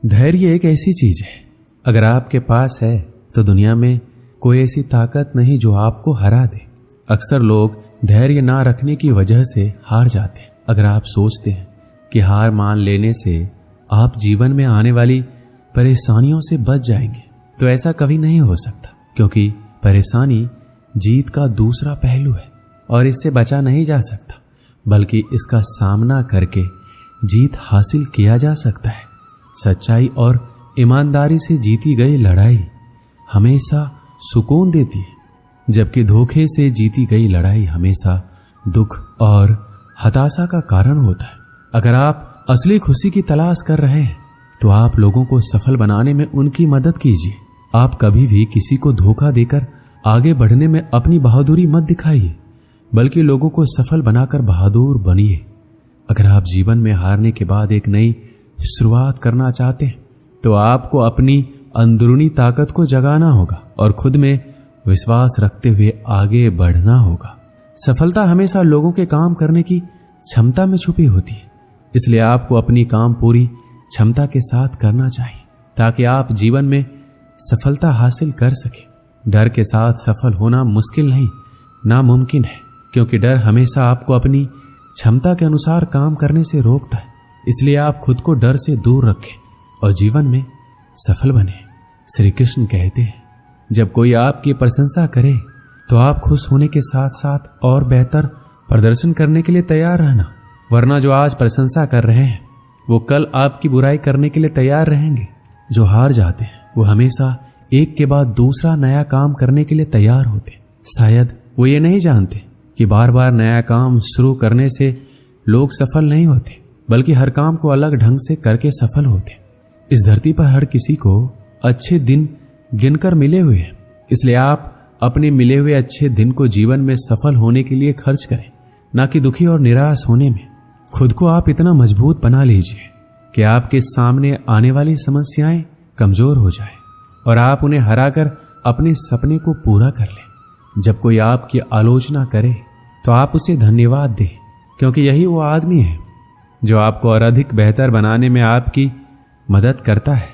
धैर्य एक ऐसी चीज है, अगर आपके पास है तो दुनिया में कोई ऐसी ताकत नहीं जो आपको हरा दे। अक्सर लोग धैर्य ना रखने की वजह से हार जाते हैं। अगर आप सोचते हैं कि हार मान लेने से आप जीवन में आने वाली परेशानियों से बच जाएंगे, तो ऐसा कभी नहीं हो सकता, क्योंकि परेशानी जीत का दूसरा पहलू है और इससे बचा नहीं जा सकता, बल्कि इसका सामना करके जीत हासिल किया जा सकता है। सच्चाई और ईमानदारी से जीती गई लड़ाई हमेशा सुकून देती है, जबकि धोखे से जीती गई लड़ाई हमेशा दुख और हताशा का कारण होता है। अगर आप असली खुशी की तलाश कर रहे हैं तो आप लोगों को सफल बनाने में उनकी मदद कीजिए। आप कभी भी किसी को धोखा देकर आगे बढ़ने में अपनी बहादुरी मत दिखाइए, बल्कि लोगों को सफल बनाकर बहादुर बनिए। अगर आप जीवन में हारने के बाद एक नई शुरुआत करना चाहते हैं तो आपको अपनी अंदरूनी ताकत को जगाना होगा और खुद में विश्वास रखते हुए आगे बढ़ना होगा। सफलता हमेशा लोगों के काम करने की क्षमता में छुपी होती है, इसलिए आपको अपनी काम पूरी क्षमता के साथ करना चाहिए ताकि आप जीवन में सफलता हासिल कर सके। डर के साथ सफल होना मुश्किल नहीं, नामुमकिन है, क्योंकि डर हमेशा आपको अपनी क्षमता के अनुसार काम करने से रोकता है। इसलिए आप खुद को डर से दूर रखें और जीवन में सफल बने। श्री कृष्ण कहते हैं, जब कोई आपकी प्रशंसा करे तो आप खुश होने के साथ साथ और बेहतर प्रदर्शन करने के लिए तैयार रहना, वरना जो आज प्रशंसा कर रहे हैं वो कल आपकी बुराई करने के लिए तैयार रहेंगे। जो हार जाते हैं वो हमेशा एक के बाद दूसरा नया काम करने के लिए तैयार होते। शायद वो ये नहीं जानते कि बार बार नया काम शुरू करने से लोग सफल नहीं होते, बल्कि हर काम को अलग ढंग से करके सफल होते। इस धरती पर हर किसी को अच्छे दिन गिनकर मिले हुए हैं, इसलिए आप अपने मिले हुए अच्छे दिन को जीवन में सफल होने के लिए खर्च करें, ना कि दुखी और निराश होने में। खुद को आप इतना मजबूत बना लीजिए कि आपके सामने आने वाली समस्याएं कमजोर हो जाए और आप उन्हें हराकर अपने सपने को पूरा कर लें। जब कोई आपकी आलोचना करे तो आप उसे धन्यवाद दें, क्योंकि यही वो आदमी है जो आपको और अधिक बेहतर बनाने में आपकी मदद करता है।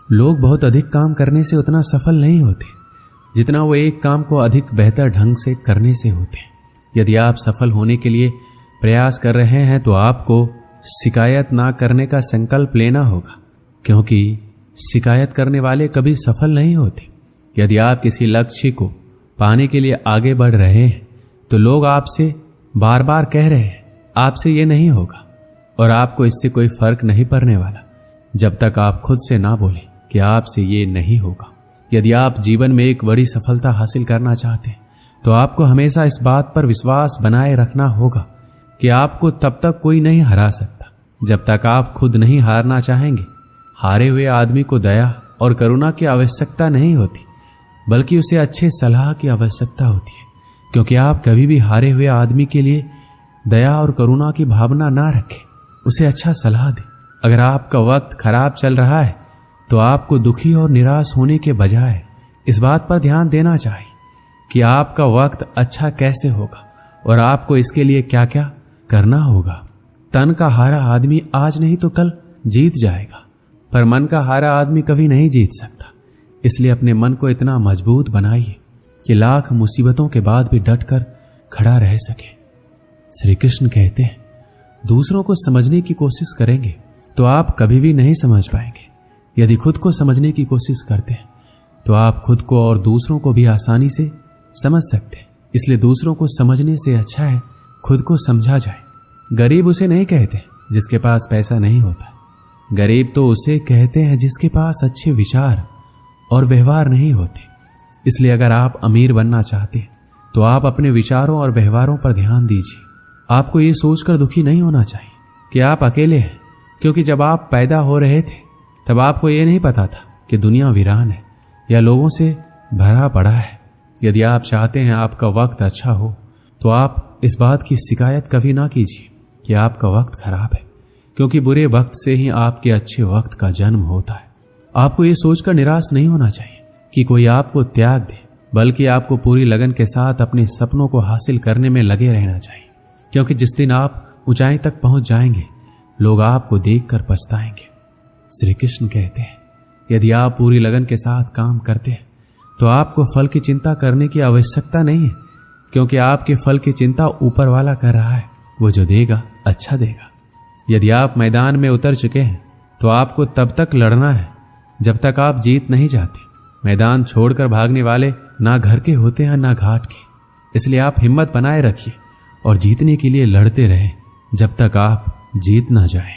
लोग बहुत अधिक काम करने से उतना सफल नहीं होते जितना वो एक काम को अधिक बेहतर ढंग से करने से होते हैं। यदि आप सफल होने के लिए प्रयास कर रहे हैं तो आपको शिकायत ना करने का संकल्प लेना होगा, क्योंकि शिकायत करने वाले कभी सफल नहीं होते। यदि आप किसी लक्ष्य को पाने के लिए आगे बढ़ रहे हैं तो लोग आपसे बार बार कह रहे हैं आपसे ये नहीं होगा, और आपको इससे कोई फर्क नहीं पड़ने वाला जब तक आप खुद से ना बोलें कि आपसे ये नहीं होगा। यदि आप जीवन में एक बड़ी सफलता हासिल करना चाहते हैं तो आपको हमेशा इस बात पर विश्वास बनाए रखना होगा कि आपको तब तक कोई नहीं हरा सकता जब तक आप खुद नहीं हारना चाहेंगे। हारे हुए आदमी को दया और करुणा की आवश्यकता नहीं होती, बल्कि उसे अच्छे सलाह की आवश्यकता होती है, क्योंकि आप कभी भी हारे हुए आदमी के लिए दया और करुणा की भावना ना रखें, उसे अच्छा सलाह दें। अगर आपका वक्त खराब चल रहा है तो आपको दुखी और निराश होने के बजाय इस बात पर ध्यान देना चाहिए कि आपका वक्त अच्छा कैसे होगा और आपको इसके लिए क्या क्या करना होगा। तन का हारा आदमी आज नहीं तो कल जीत जाएगा, पर मन का हारा आदमी कभी नहीं जीत सकता। इसलिए अपने मन को इतना मजबूत बनाइए कि लाख मुसीबतों के बाद भी डटकर खड़ा रह सके। श्री कृष्ण कहते हैं, दूसरों को समझने की कोशिश करेंगे तो आप कभी भी नहीं समझ पाएंगे। यदि खुद को समझने की कोशिश करते हैं तो आप खुद को और दूसरों को भी आसानी से समझ सकते हैं। इसलिए दूसरों को समझने से अच्छा है खुद को समझा जाए। गरीब उसे नहीं कहते जिसके पास पैसा नहीं होता, गरीब तो उसे कहते हैं जिसके पास अच्छे विचार और व्यवहार नहीं होते। इसलिए अगर आप अमीर बनना चाहते हैं तो आप अपने विचारों और व्यवहारों पर ध्यान दीजिए। आपको ये सोचकर दुखी नहीं होना चाहिए कि आप अकेले हैं, क्योंकि जब आप पैदा हो रहे थे तब आपको ये नहीं पता था कि दुनिया वीरान है या लोगों से भरा पड़ा है। यदि आप चाहते हैं आपका वक्त अच्छा हो तो आप इस बात की शिकायत कभी ना कीजिए कि आपका वक्त खराब है, क्योंकि बुरे वक्त से ही आपके अच्छे वक्त का जन्म होता है। आपको ये सोचकर निराश नहीं होना चाहिए कि कोई आपको त्याग दे, बल्कि आपको पूरी लगन के साथ अपने सपनों को हासिल करने में लगे रहना चाहिए, क्योंकि जिस दिन आप ऊंचाई तक पहुंच जाएंगे लोग आपको देखकर पछताएंगे। श्री कृष्ण कहते हैं, यदि आप पूरी लगन के साथ काम करते हैं तो आपको फल की चिंता करने की आवश्यकता नहीं है, क्योंकि आपके फल की चिंता ऊपर वाला कर रहा है। वो जो देगा अच्छा देगा। यदि आप मैदान में उतर चुके हैं तो आपको तब तक लड़ना है जब तक आप जीत नहीं जाते। मैदान छोड़कर भागने वाले ना घर के होते हैं ना घाट के। इसलिए आप हिम्मत बनाए रखिए और जीतने के लिए लड़ते रहें जब तक आप जीत ना जाएं।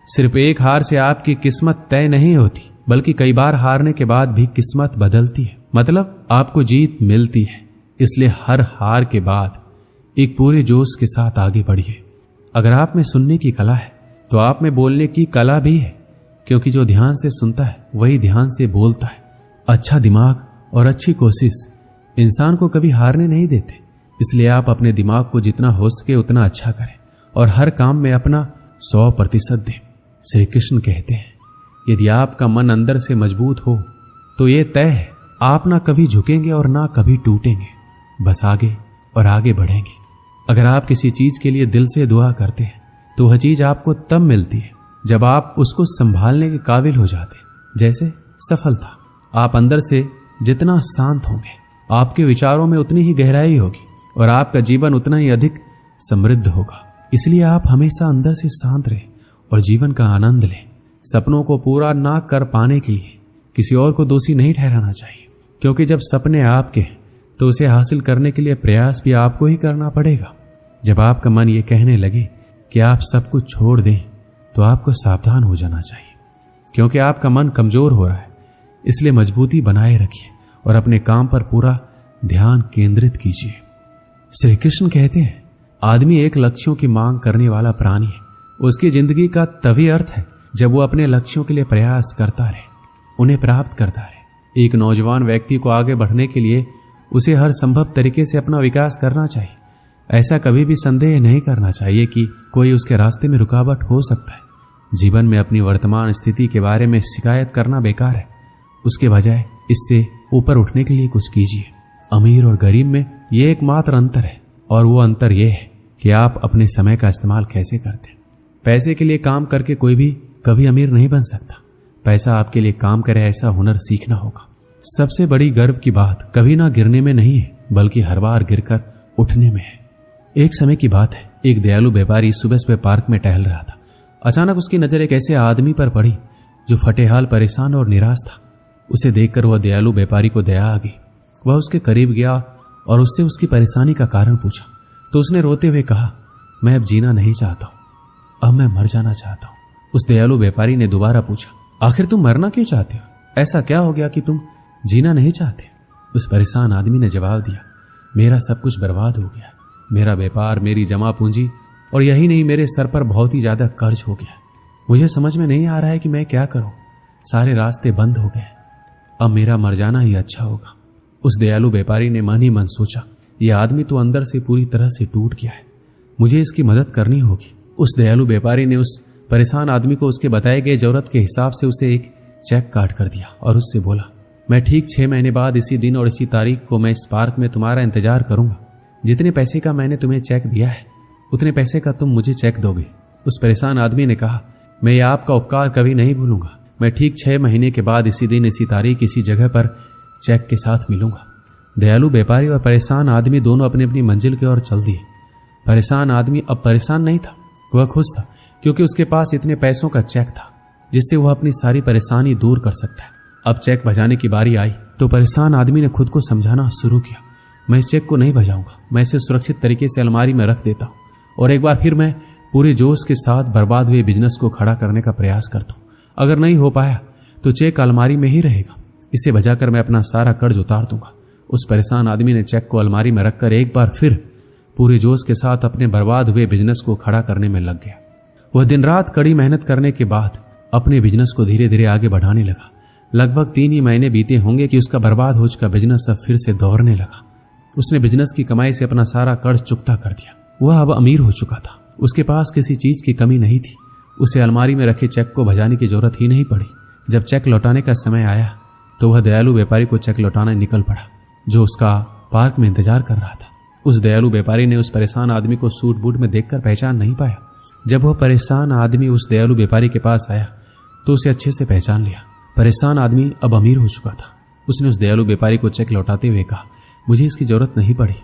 सिर्फ एक हार से आपकी किस्मत तय नहीं होती, बल्कि कई बार हारने के बाद भी किस्मत बदलती है, मतलब आपको जीत मिलती है। इसलिए हर हार के बाद एक पूरे जोश के साथ आगे बढ़िए। अगर आप में सुनने की कला है तो आप में बोलने की कला भी है, क्योंकि जो ध्यान से सुनता है वही ध्यान से बोलता है। अच्छा दिमाग और अच्छी कोशिश इंसान को कभी हारने नहीं देते। इसलिए आप अपने दिमाग को जितना हो सके उतना अच्छा करें और हर काम में अपना 100% दें। श्री कृष्ण कहते हैं, यदि आपका मन अंदर से मजबूत हो तो ये तय है, आप ना कभी झुकेंगे और ना कभी टूटेंगे, बस आगे और आगे बढ़ेंगे। अगर आप किसी चीज के लिए दिल से दुआ करते हैं तो वह चीज आपको तब मिलती है जब आप उसको संभालने के काबिल हो जाते हैं। जैसे सफलता। आप अंदर से जितना शांत होंगे, आपके विचारों में उतनी ही गहराई होगी और आपका जीवन उतना ही अधिक समृद्ध होगा। इसलिए आप हमेशा अंदर से शांत रहें और जीवन का आनंद लें। सपनों को पूरा ना कर पाने के लिए किसी और को दोषी नहीं ठहराना चाहिए, क्योंकि जब सपने आपके तो उसे हासिल करने के लिए प्रयास भी आपको ही करना पड़ेगा। जब आपका मन ये कहने लगे कि आप सब कुछ छोड़ दें तो आपको सावधान हो जाना चाहिए, क्योंकि आपका मन कमजोर हो रहा है। इसलिए मजबूती बनाए रखिए और अपने काम पर पूरा ध्यान केंद्रित कीजिए। श्री कृष्ण कहते हैं, आदमी एक लक्ष्यों की मांग करने वाला प्राणी है। उसकी जिंदगी का तभी अर्थ है जब वो अपने लक्ष्यों के लिए प्रयास करता रहे, उन्हें प्राप्त करता रहे। एक नौजवान व्यक्ति को आगे बढ़ने के लिए उसे हर संभव तरीके से अपना विकास करना चाहिए। ऐसा कभी भी संदेह नहीं करना चाहिए कि कोई उसके रास्ते में रुकावट हो सकता है। जीवन में अपनी वर्तमान स्थिति के बारे में शिकायत करना बेकार है। उसके बजाय इससे ऊपर उठने के लिए कुछ कीजिए। अमीर और गरीब में ये एकमात्र अंतर है, और वो अंतर ये है कि आप अपने समय का इस्तेमाल कैसे करते हैं। पैसे के लिए काम करके कोई भी कभी अमीर नहीं बन सकता। पैसा आपके लिए काम करे ऐसा हुनर सीखना होगा। सबसे बड़ी गर्व की बात कभी ना गिरने में नहीं है, बल्कि हर बार गिरकर उठने में है। एक समय की बात है, एक दयालु व्यापारी सुबह सुबह पार्क में टहल रहा था। अचानक उसकी नजर एक ऐसे आदमी पर पड़ी जो फटेहाल, परेशान और निराश था। उसे देखकर वह दयालु व्यापारी को दया आ गई। वह उसके करीब गया और उससे उसकी परेशानी का कारण पूछा। तो उसने रोते हुए कहा, मैं अब जीना नहीं चाहता हूं, अब मैं मर जाना चाहता हूं। उस दयालु व्यापारी ने दोबारा पूछा, आखिर तुम मरना क्यों चाहते हो? ऐसा क्या हो गया कि तुम जीना नहीं चाहते? उस परेशान आदमी ने जवाब दिया, मेरा सब कुछ बर्बाद हो गया। मेरा व्यापार, मेरी जमा पूंजी, और यही नहीं, मेरे सर पर बहुत ही ज्यादा कर्ज हो गया। मुझे समझ में नहीं आ रहा है कि मैं क्या करूं। सारे रास्ते बंद हो गए। अब मेरा मर जाना ही अच्छा होगा। उस दयालु व्यापारी ने मन ही मन सोचा, यह आदमी तो अंदर से पूरी तरह से टूट गया है, मुझे इसकी मदद करनी होगी। उस दयालु व्यापारी ने उस परेशान आदमी को उसके बताए गए जरूरत के हिसाब से उसे एक चेक काट कर दिया और उससे बोला, मैं ठीक 6 महीने बाद इसी दिन और इसी तारीख को मैं इस पार्क में तुम्हारा इंतजार करूंगा। जितने पैसे का मैंने तुम्हें चेक दिया है उतने पैसे का तुम मुझे चेक दोगे। उस परेशान आदमी ने कहा, मैं ये आपका उपकार कभी नहीं भूलूंगा। मैं ठीक 6 महीने के बाद इसी दिन इसी तारीख इसी जगह पर चेक के साथ मिलूंगा। दयालु व्यापारी और परेशान आदमी दोनों अपनी अपनी मंजिल की ओर चल दिए। परेशान आदमी अब परेशान नहीं था, वह खुश था, क्योंकि उसके पास इतने पैसों का चेक था जिससे वह अपनी सारी परेशानी दूर कर सकता है। अब चेक बजाने की बारी आई तो परेशान आदमी ने खुद को समझाना शुरू किया, मैं इस चेक को नहीं बजाऊंगा, मैं इसे सुरक्षित तरीके से अलमारी में रख देता हूं और एक बार फिर मैं पूरे जोश के साथ बर्बाद हुए बिजनेस को खड़ा करने का प्रयास करता हूं। अगर नहीं हो पाया तो चेक अलमारी में ही रहेगा, इसे बजाकर मैं अपना सारा कर्ज उतार दूंगा। उस परेशान आदमी ने चेक को अलमारी में रखकर एक बार फिर पूरे जोश के साथ अपने बर्बाद हुए बिजनेस को खड़ा करने में लग गया। वह दिन रात कड़ी मेहनत करने के बाद अपने बिजनेस को धीरे धीरे आगे बढ़ाने लगा। लगभग 3 ही महीने बीते होंगे कि उसका बर्बाद हो चुका बिजनेस अब फिर से दौड़ने लगा। उसने बिजनेस की कमाई से अपना सारा कर्ज चुकता कर दिया। वह अब अमीर हो चुका था, उसके पास किसी चीज की कमी नहीं थी। उसे अलमारी में रखे चेक को बजाने की जरूरत ही नहीं पड़ी। जब चेक लौटाने का समय आया तो वह दयालु व्यापारी को चेक लौटाने निकल पड़ा, जो उसका पार्क में इंतजार कर रहा था। उस दयालु व्यापारी ने उस परेशान आदमी को सूट बूट में देखकर पहचान नहीं पाया। जब वह परेशान आदमी उस दयालु व्यापारी के पास आया तो उसे अच्छे से पहचान लिया। परेशान आदमी अब अमीर हो चुका था। उसने उस दयालु व्यापारी को चेक लौटाते हुए कहा, मुझे इसकी जरूरत नहीं पड़ी।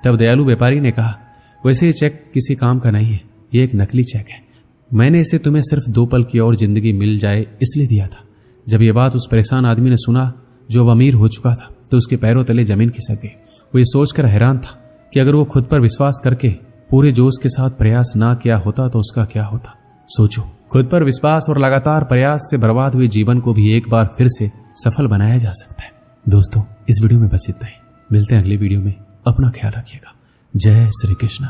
तब दयालु व्यापारी ने कहा, वैसे ये चेक किसी काम का नहीं है, ये एक नकली चेक है। मैंने इसे तुम्हें सिर्फ 2 पल की और जिंदगी मिल जाए इसलिए दिया था। जब ये बात उस परेशान आदमी ने सुना जो अब अमीर हो चुका था, तो उसके पैरों तले जमीन खिसक गई। वो ये सोचकर हैरान था कि अगर वो खुद पर विश्वास करके पूरे जोश के साथ प्रयास ना किया होता तो उसका क्या होता। सोचो, खुद पर विश्वास और लगातार प्रयास से बर्बाद हुए जीवन को भी एक बार फिर से सफल बनाया जा सकता है। दोस्तों, इस वीडियो में बस इतना ही। मिलते हैं अगली वीडियो में। अपना ख्याल रखिएगा। जय श्री कृष्ण।